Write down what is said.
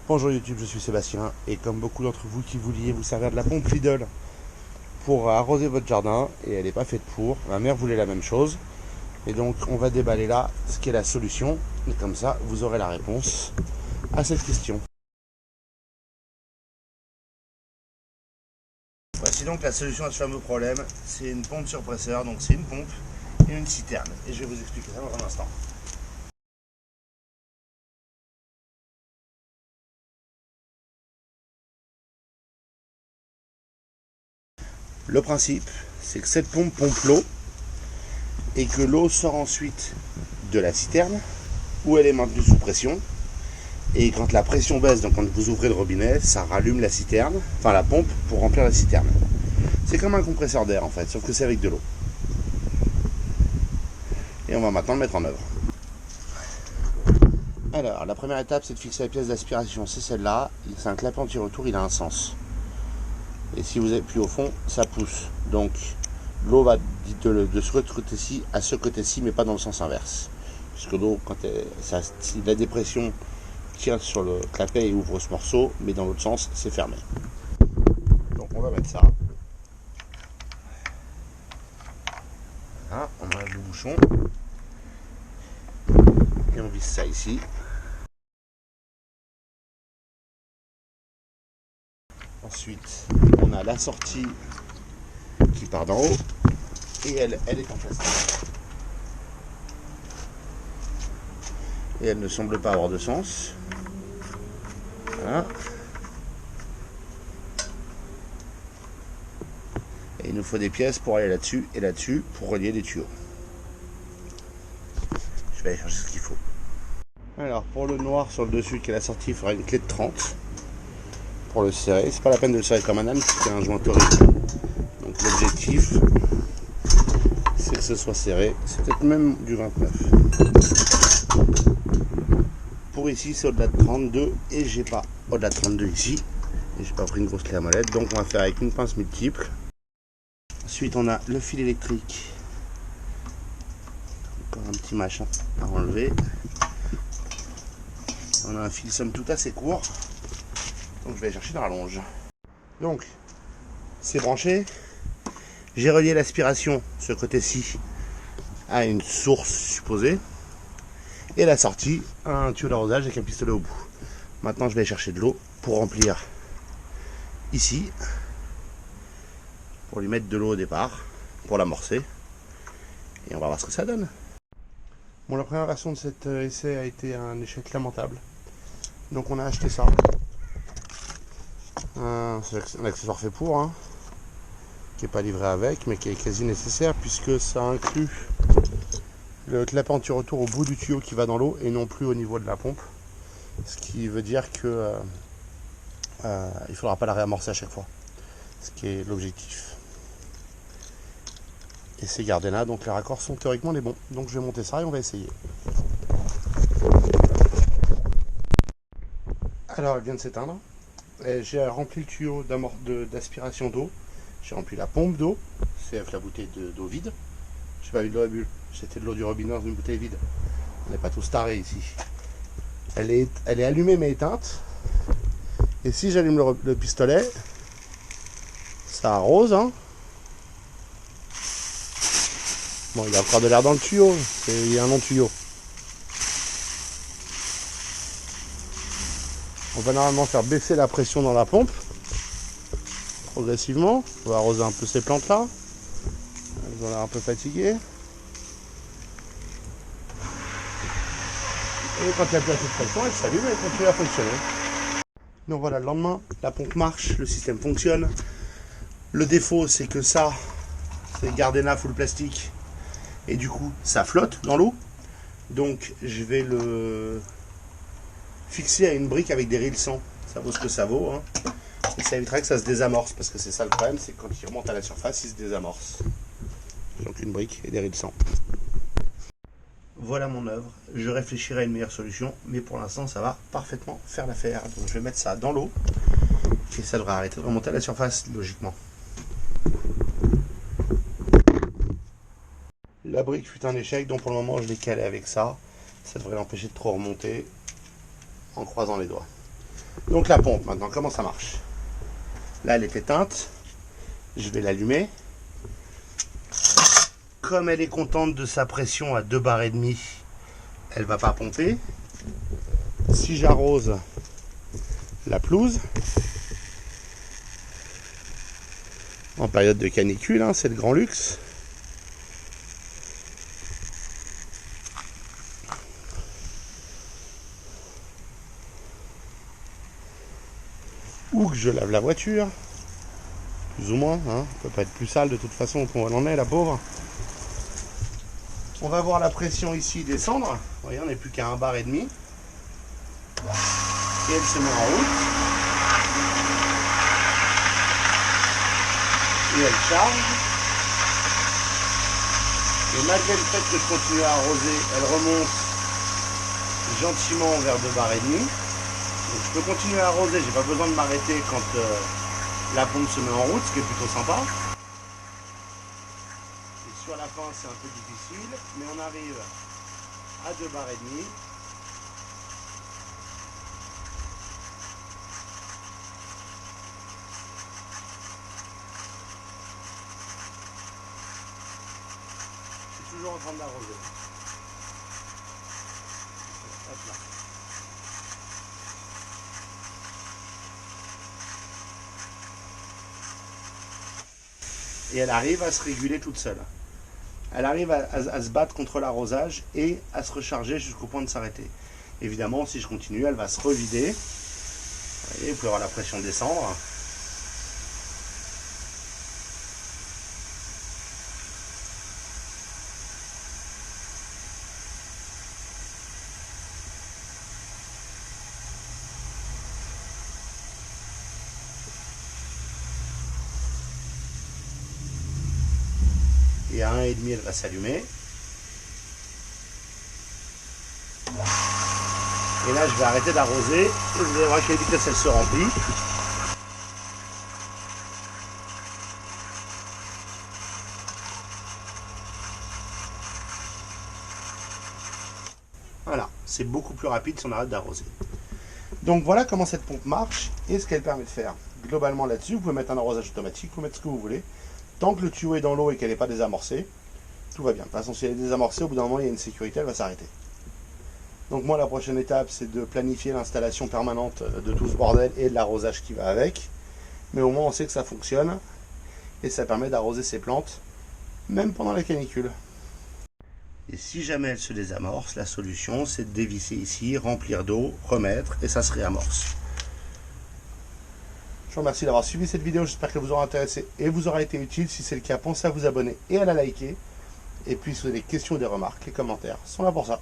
Bonjour YouTube, je suis Sébastien et comme beaucoup d'entre vous qui vouliez vous servir de la pompe Lidl pour arroser votre jardin et elle n'est pas faite pour, ma mère voulait la même chose et donc on va déballer là ce qui est la solution et comme ça vous aurez la réponse à cette question. Voici donc la solution à ce fameux problème, c'est une pompe surpresseur, donc c'est une pompe et une citerne et je vais vous expliquer ça dans un instant. Le principe, c'est que cette pompe pompe l'eau et que l'eau sort ensuite de la citerne où elle est maintenue sous pression. Et quand la pression baisse, donc quand vous ouvrez le robinet, ça rallume la citerne, enfin la pompe pour remplir la citerne. C'est comme un compresseur d'air en fait, sauf que c'est avec de l'eau. Et on va maintenant le mettre en œuvre. Alors, la première étape, c'est de fixer la pièce d'aspiration. C'est celle-là. C'est un clapet anti-retour, il a un sens. Et si vous appuyez au fond, ça pousse. Donc, l'eau va de ce côté-ci à ce côté-ci, mais pas dans le sens inverse. Puisque l'eau, quand la dépression tire sur le clapet et ouvre ce morceau, mais dans l'autre sens, c'est fermé. Donc, on va mettre ça. Voilà, on enlève le bouchon. Et on visse ça ici. Ensuite, on a la sortie qui part d'en haut et elle est en plastique. Et elle ne semble pas avoir de sens. Voilà. Et il nous faut des pièces pour aller là-dessus et là-dessus pour relier les tuyaux. Je vais aller chercher ce qu'il faut. Alors pour le noir sur le dessus qui est la sortie, il faudra une clé de 30 pour le serrer. C'est pas la peine de le serrer comme un âne, c'est un joint horrible. Donc l'objectif, c'est que ce soit serré. C'est peut-être même du 29. Pour ici, c'est au-delà de 32 et j'ai pas au-delà de 32 ici. Et j'ai pas pris une grosse clé à molette, donc on va faire avec une pince multiple. Ensuite, on a le fil électrique. Encore un petit machin à enlever. On a un fil somme toute assez court. Donc je vais aller chercher dans la longe. Donc, c'est branché. J'ai relié l'aspiration, ce côté-ci, à une source supposée. Et la sortie à un tuyau d'arrosage avec un pistolet au bout. Maintenant, je vais aller chercher de l'eau pour remplir ici. Pour lui mettre de l'eau au départ, pour l'amorcer. Et on va voir ce que ça donne. Bon, la première version de cet essai a été un échec lamentable. Donc on a acheté ça. C'est un accessoire fait pour, hein, qui n'est pas livré avec, mais qui est quasi nécessaire puisque ça inclut le clapet anti-retour au bout du tuyau qui va dans l'eau et non plus au niveau de la pompe. Ce qui veut dire que il ne faudra pas la réamorcer à chaque fois. Ce qui est l'objectif. Et c'est Gardena, donc les raccords sont théoriquement les bons. Donc je vais monter ça et on va essayer. Alors elle vient de s'éteindre. J'ai rempli le tuyau d'aspiration d'eau. J'ai rempli la pompe d'eau. C'est la bouteille d'eau vide. Je n'ai pas eu de l'eau à bulle. C'était de l'eau du robinet dans une bouteille vide. On n'est pas tous tarés ici. Elle est allumée mais éteinte. Et si j'allume le pistolet, ça arrose, hein. Bon, il y a encore de l'air dans le tuyau. Il y a un long tuyau. On va normalement faire baisser la pression dans la pompe. Progressivement. On va arroser un peu ces plantes là. Elles ont l'air un peu fatiguées. Et quand il n'y a plus assez de pression, elle s'allume et elle continue à fonctionner. Donc voilà, le lendemain, la pompe marche, le système fonctionne. Le défaut, c'est que ça, c'est Gardena full plastique. Et du coup, ça flotte dans l'eau. Donc je vais le fixer à une brique avec des rilles 100. Ça vaut ce que ça vaut, hein. Et ça évitera que ça se désamorce. Parce que c'est ça le problème, c'est que quand il remonte à la surface, il se désamorce. Donc une brique et des rilles 100. Voilà mon œuvre. Je réfléchirai à une meilleure solution. Mais pour l'instant, ça va parfaitement faire l'affaire. Donc je vais mettre ça dans l'eau. Et ça devrait arrêter de remonter à la surface, logiquement. La brique fut un échec, donc pour le moment je l'ai calé avec ça. Ça devrait l'empêcher de trop remonter en croisant les doigts. Donc la pompe, maintenant, comment ça marche? Là, elle est éteinte. Je vais l'allumer. Comme elle est contente de sa pression à 2 bars et demi, elle ne va pas pomper. Si j'arrose la pelouse, en période de canicule, hein, c'est le grand luxe. Ou que je lave la voiture, plus ou moins, hein. Ça peut pas être plus sale de toute façon qu'on en est, la pauvre. On va voir la pression ici descendre. Vous voyez, on n'est plus qu'à 1 bar et demi. Et elle se met en route. Et elle charge. Et malgré le fait que je continue à arroser, elle remonte gentiment vers 2 bars et demi. Donc je peux continuer à arroser, j'ai pas besoin de m'arrêter quand la pompe se met en route, ce qui est plutôt sympa. Et sur la fin c'est un peu difficile, mais on arrive à 2 bars et demi. Je suis toujours en train d'arroser. Hop là. Et elle arrive à se réguler toute seule. Elle arrive à se battre contre l'arrosage et à se recharger jusqu'au point de s'arrêter. Évidemment, si je continue, elle va se revider. Vous voyez, vous pouvez voir la pression descendre. Et à 1,5, elle va s'allumer. Et là, je vais arrêter d'arroser. Et vous allez voir qu'à quelle vitesse elle se remplit. Voilà, c'est beaucoup plus rapide si on arrête d'arroser. Donc voilà comment cette pompe marche et ce qu'elle permet de faire. Globalement là-dessus, vous pouvez mettre un arrosage automatique, vous pouvez mettre ce que vous voulez. Tant que le tuyau est dans l'eau et qu'elle n'est pas désamorcée, tout va bien. De toute façon, si elle est désamorcée, au bout d'un moment, il y a une sécurité, elle va s'arrêter. Donc moi, la prochaine étape, c'est de planifier l'installation permanente de tout ce bordel et de l'arrosage qui va avec. Mais au moins, on sait que ça fonctionne et ça permet d'arroser ses plantes, même pendant la canicule. Et si jamais elle se désamorce, la solution, c'est de dévisser ici, remplir d'eau, remettre et ça se réamorce. Je vous remercie d'avoir suivi cette vidéo, j'espère qu'elle vous aura intéressé et vous aura été utile. Si c'est le cas, pensez à vous abonner et à la liker. Et puis si vous avez des questions ou des remarques, les commentaires sont là pour ça.